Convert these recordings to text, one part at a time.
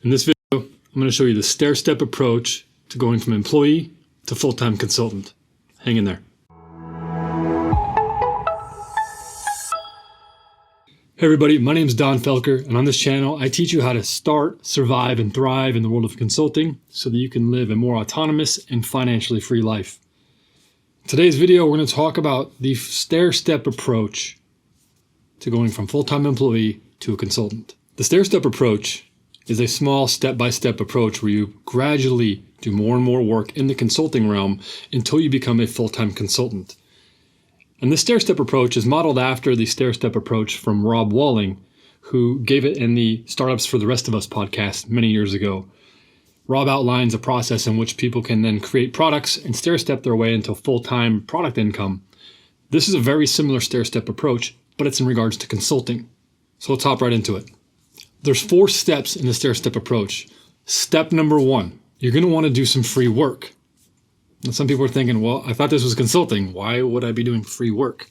In this video, I'm going to show you the stair-step approach to going from employee to full-time consultant. Hang in there. Hey everybody, my name is Don Felker, and on this channel, I teach you how to start, survive, and thrive in the world of consulting so that you can live a more autonomous and financially free life. In today's video, we're going to talk about the stair-step approach to going from full-time employee to a consultant. The stair-step approach is a small step-by-step approach where you gradually do more and more work in the consulting realm until you become a full-time consultant. And the stair-step approach is modeled after the stair-step approach from Rob Walling, who gave it in the Startups for the Rest of Us podcast many years ago. Rob outlines a process in which people can then create products and stair-step their way into full-time product income. This is a very similar stair-step approach, but it's in regards to consulting. So let's hop right into it. There's 4 steps in the stair-step approach. Step number 1, you're going to want to do some free work. Now, some people are thinking, well, I thought this was consulting. Why would I be doing free work?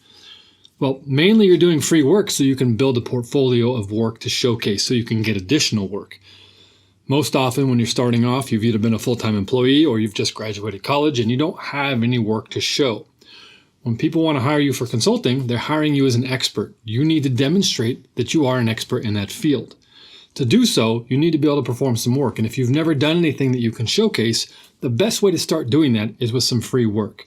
Well, mainly you're doing free work so you can build a portfolio of work to showcase so you can get additional work. Most often when you're starting off, you've either been a full-time employee or you've just graduated college and you don't have any work to show. When people want to hire you for consulting, they're hiring you as an expert. You need to demonstrate that you are an expert in that field. To do so, you need to be able to perform some work. And if you've never done anything that you can showcase, the best way to start doing that is with some free work.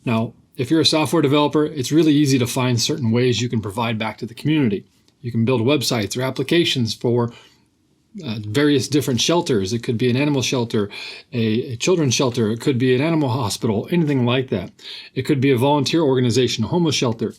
Now, if you're a software developer, it's really easy to find certain ways you can provide back to the community. You can build websites or applications for various different shelters. It could be an animal shelter, a children's shelter. It could be an animal hospital, anything like that. It could be a volunteer organization, a homeless shelter.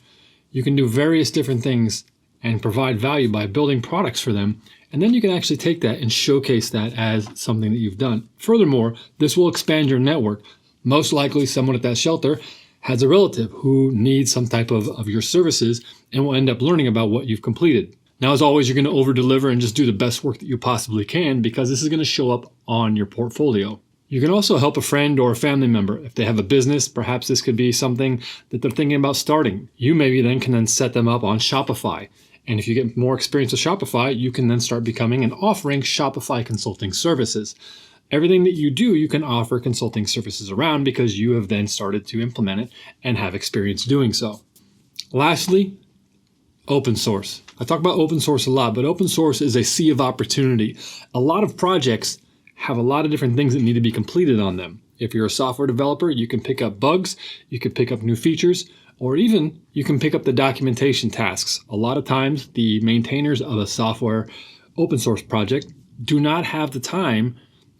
You can do various different things and provide value by building products for them. And then you can actually take that and showcase that as something that you've done. Furthermore, this will expand your network. Most likely someone at that shelter has a relative who needs some type of your services and will end up learning about what you've completed. Now, as always, you're going to over-deliver and just do the best work that you possibly can because this is going to show up on your portfolio. You can also help a friend or a family member. If they have a business, perhaps this could be something that they're thinking about starting. You maybe then can set them up on Shopify. And if you get more experience with Shopify, you can then start becoming and offering Shopify consulting services. Everything that you do, you can offer consulting services around because you have then started to implement it and have experience doing so. Lastly, open source. I talk about open source a lot, but open source is a sea of opportunity. A lot of projects have a lot of different things that need to be completed on them. If you're a software developer, you can pick up bugs, you can pick up new features, or even you can pick up the documentation tasks. A lot of times, the maintainers of a software open source project do not have the time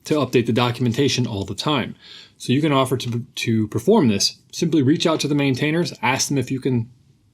to update the documentation all the time. So you can offer to perform this. Simply reach out to the maintainers, ask them if you can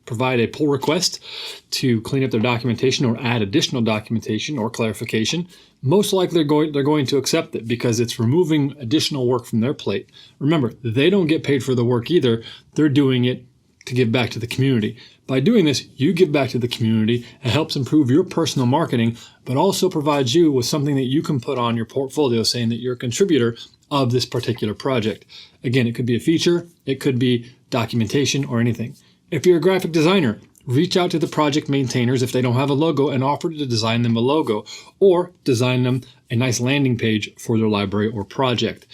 provide a pull request to clean up their documentation or add additional documentation or clarification. Most likely they're going to accept it because it's removing additional work from their plate. Remember, they don't get paid for the work either. They're doing it to give back to the community. By doing this, you give back to the community. It helps improve your personal marketing, but also provides you with something that you can put on your portfolio saying that you're a contributor of this particular project. Again, it could be a feature, it could be documentation or anything. If you're a graphic designer, reach out to the project maintainers if they don't have a logo and offer to design them a logo or design them a nice landing page for their library or project.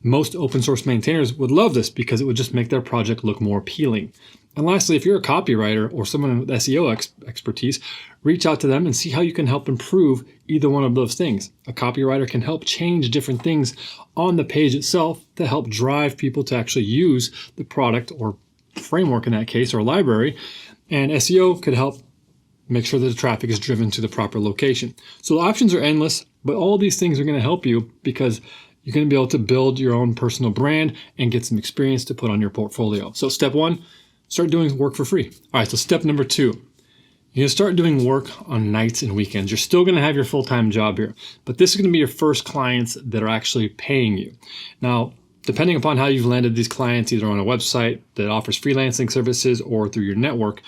Most open source maintainers would love this because it would just make their project look more appealing. And lastly, if you're a copywriter or someone with SEO expertise, reach out to them and see how you can help improve either one of those things. A copywriter can help change different things on the page itself to help drive people to actually use the product or framework in that case or library. And SEO could help make sure that the traffic is driven to the proper location. So the options are endless, but all these things are going to help you because you're going to be able to build your own personal brand and get some experience to put on your portfolio. So step 1, start doing work for free. All right, so step number 2, you're going to start doing work on nights and weekends. You're still going to have your full-time job here, but this is going to be your first clients that are actually paying you. Now, depending upon how you've landed these clients, either on a website that offers freelancing services or through your network,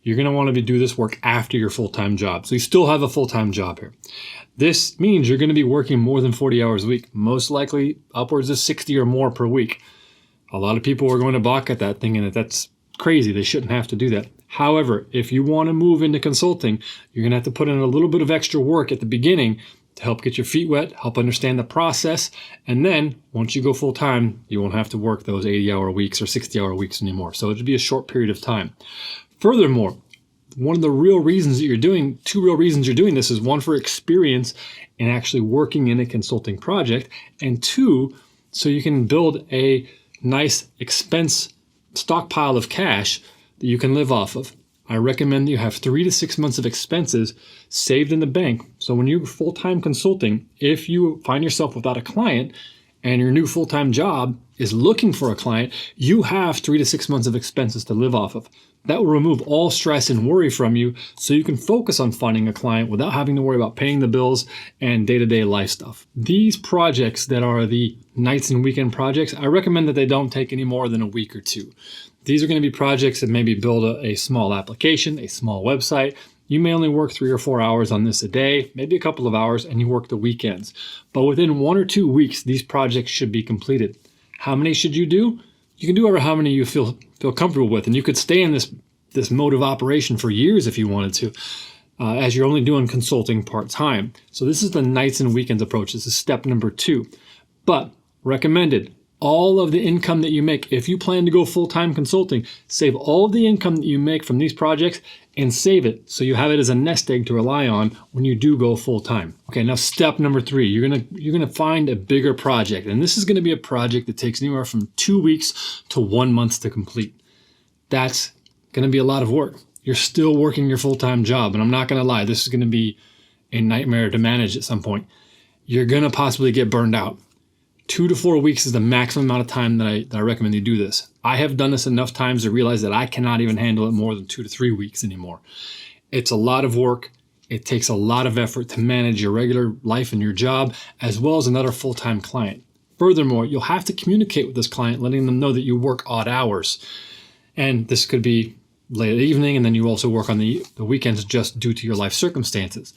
you're going to want to do this work after your full-time job. So you still have a full-time job here. This means you're going to be working more than 40 hours a week, most likely upwards of 60 or more per week. A lot of people are going to balk at that, thinking that that's crazy. They shouldn't have to do that. However, if you want to move into consulting, you're going to have to put in a little bit of extra work at the beginning to help get your feet wet, help understand the process. And then once you go full time, you won't have to work those 80-hour weeks or 60-hour weeks anymore. So it'll be a short period of time. Furthermore, one of the real reasons that two real reasons you're doing this is one, for experience in actually working in a consulting project, and two, so you can build a nice expense stockpile of cash that you can live off of. I recommend that you have 3 to 6 months of expenses saved in the bank. So when you're full-time consulting, if you find yourself without a client and your new full-time job is looking for a client, you have 3 to 6 months of expenses to live off of. That will remove all stress and worry from you so you can focus on finding a client without having to worry about paying the bills and day-to-day life stuff. These projects that are the nights and weekend projects, I recommend that they don't take any more than a week or two. These are going to be projects that maybe build a small application, a small website. You may only work 3 or 4 hours on this a day, maybe a couple of hours, and you work the weekends. But within 1 or 2 weeks, these projects should be completed. How many should you do? You can do over how many you feel comfortable with, and you could stay in this mode of operation for years if you wanted to, as you're only doing consulting part-time. So this is the nights and weekends approach. This is step number 2. But recommended, all of the income that you make, if you plan to go full-time consulting, save all of the income that you make from these projects and save it so you have it as a nest egg to rely on when you do go full-time. Okay, now step number 3, you're gonna find a bigger project, and this is gonna be a project that takes anywhere from 2 weeks to 1 month to complete. That's gonna be a lot of work. You're still working your full-time job, and I'm not gonna lie, this is gonna be a nightmare to manage at some point. You're gonna possibly get burned out. 2 to 4 weeks is the maximum amount of time that I recommend you do this. I have done this enough times to realize that I cannot even handle it more than 2 to 3 weeks anymore. It's a lot of work. It takes a lot of effort to manage your regular life and your job, as well as another full-time client. Furthermore, you'll have to communicate with this client, letting them know that you work odd hours. And this could be late evening, and then you also work on the weekends just due to your life circumstances.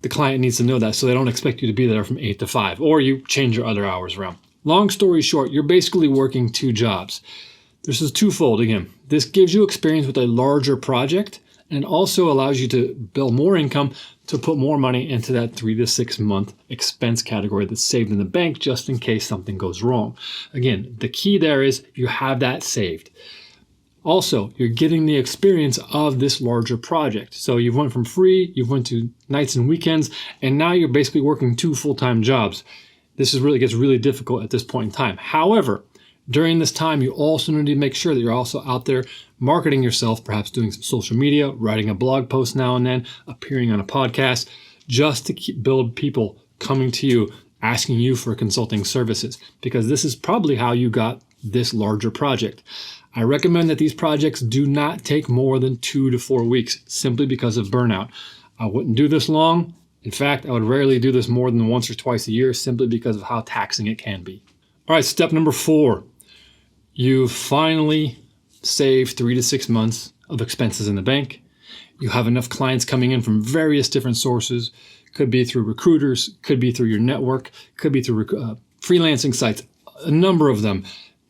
The client needs to know that so they don't expect you to be there from 8 to 5, or you change your other hours around. Long story short, you're basically working 2 jobs. This is twofold again. This gives you experience with a larger project and also allows you to build more income to put more money into that 3 to 6 month expense category that's saved in the bank just in case something goes wrong. Again, the key there is you have that saved. Also, you're getting the experience of this larger project. So you've went from free, you've went to nights and weekends, and now you're basically working 2 full-time jobs. This gets really difficult at this point in time. However, during this time, you also need to make sure that you're also out there marketing yourself, perhaps doing some social media, writing a blog post now and then, appearing on a podcast, just to build people coming to you, asking you for consulting services, because this is probably how you got this larger project. I recommend that these projects do not take more than 2 to 4 weeks, simply because of burnout. I wouldn't do this long. In fact, I would rarely do this more than once or twice a year, simply because of how taxing it can be. All right, step number 4. You finally save 3 to 6 months of expenses in the bank. You have enough clients coming in from various different sources. Could be through recruiters, could be through your network, could be through freelancing sites, a number of them.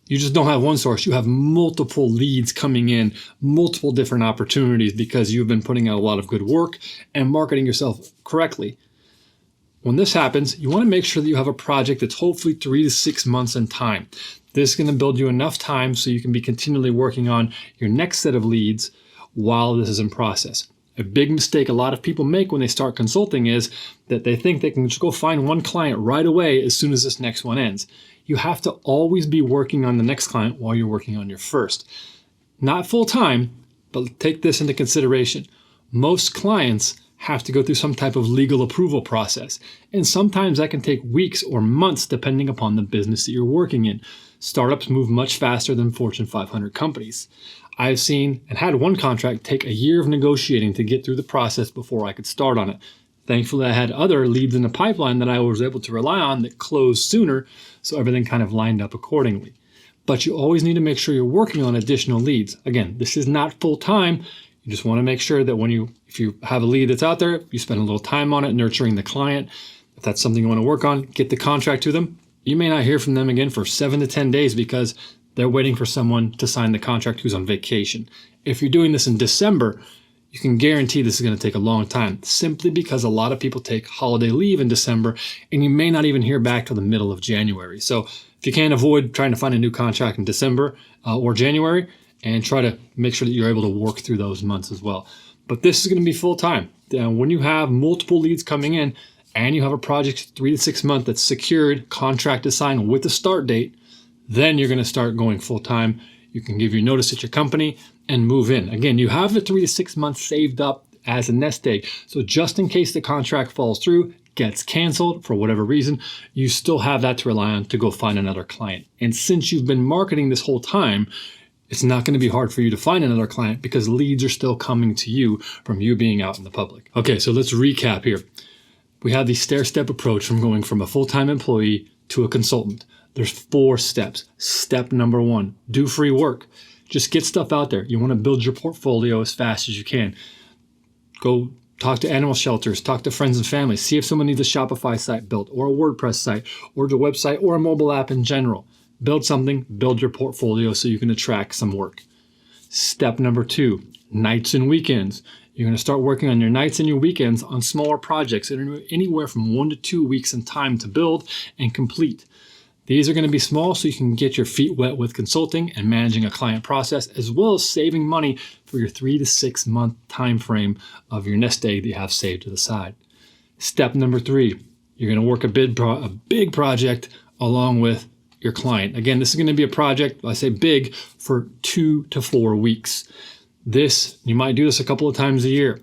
You just don't have one source. You have multiple leads coming in, multiple different opportunities because you've been putting out a lot of good work and marketing yourself correctly. When this happens, you want to make sure that you have a project that's hopefully 3 to 6 months in time. This is going to build you enough time so you can be continually working on your next set of leads while this is in process. A big mistake a lot of people make when they start consulting is that they think they can just go find one client right away as soon as this next one ends. You have to always be working on the next client while you're working on your first. Not full time, but take this into consideration. Most clients have to go through some type of legal approval process, and sometimes that can take weeks or months depending upon the business that you're working in. Startups move much faster than Fortune 500 companies. I've seen and had one contract take a year of negotiating to get through the process before I could start on it. Thankfully, I had other leads in the pipeline that I was able to rely on that closed sooner, so everything kind of lined up accordingly. But you always need to make sure you're working on additional leads. Again, this is not full time. You just want to make sure that if you have a lead that's out there, you spend a little time on it, nurturing the client. If that's something you want to work on, get the contract to them. You may not hear from them again for 7 to 10 days because they're waiting for someone to sign the contract who's on vacation. If you're doing this in December, you can guarantee this is going to take a long time, simply because a lot of people take holiday leave in December and you may not even hear back till the middle of January. So if you can't avoid trying to find a new contract in December or January, and try to make sure that you're able to work through those months as well. But this is going to be full time. When you have multiple leads coming in and you have a project 3 to 6 months that's secured, contract is signed with a start date, then you're going to start going full time. You can give your notice at your company and move in. Again, you have the 3 to 6 months saved up as a nest egg. So just in case the contract falls through, gets canceled for whatever reason, you still have that to rely on to go find another client. And since you've been marketing this whole time, it's not going to be hard for you to find another client because leads are still coming to you from you being out in the public. Okay, so let's recap here. We have the stair-step approach from going from a full-time employee to a consultant. There's 4 steps. Step number 1, do free work. Just get stuff out there. You want to build your portfolio as fast as you can. Go talk to animal shelters, talk to friends and family, see if someone needs a Shopify site built or a WordPress site or the website or a mobile app in general. Build something, build your portfolio so you can attract some work. Step number 2, nights and weekends. You're going to start working on your nights and your weekends on smaller projects that are anywhere from 1 to 2 weeks in time to build and complete. These are going to be small so you can get your feet wet with consulting and managing a client process, as well as saving money for your 3 to 6 month time frame of your nest egg that you have saved to the side. Step number 3, you're going to work a big project along with your client. Again, this is going to be a project, I say big, for 2 to 4 weeks. You might do this a couple of times a year.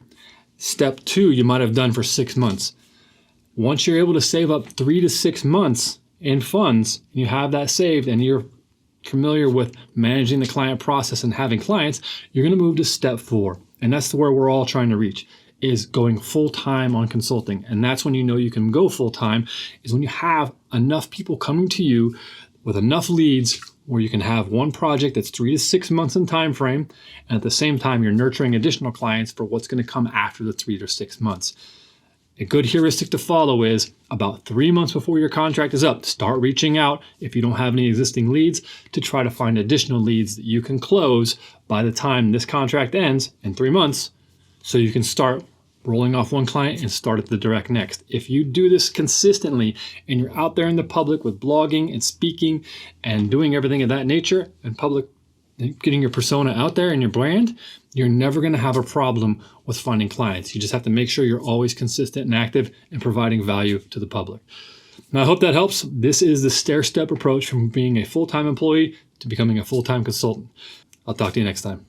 Step 2, you might have done for 6 months. Once you're able to save up 3 to 6 months in funds, you have that saved and you're familiar with managing the client process and having clients, you're going to move to step 4. And that's where we're all trying to reach, is going full-time on consulting. And that's when you know you can go full-time, is when you have enough people coming to you with enough leads where you can have one project that's 3 to 6 months in time frame, and at the same time you're nurturing additional clients for what's going to come after the 3 to 6 months. A good heuristic to follow is about 3 months before your contract is up, start reaching out if you don't have any existing leads to try to find additional leads that you can close by the time this contract ends in 3 months, so you can start rolling off one client and start at the direct next. If you do this consistently and you're out there in the public with blogging and speaking and doing everything of that nature and public, getting your persona out there and your brand, you're never going to have a problem with finding clients. You just have to make sure you're always consistent and active and providing value to the public. Now, I hope that helps. This is the stair-step approach from being a full-time employee to becoming a full-time consultant. I'll talk to you next time.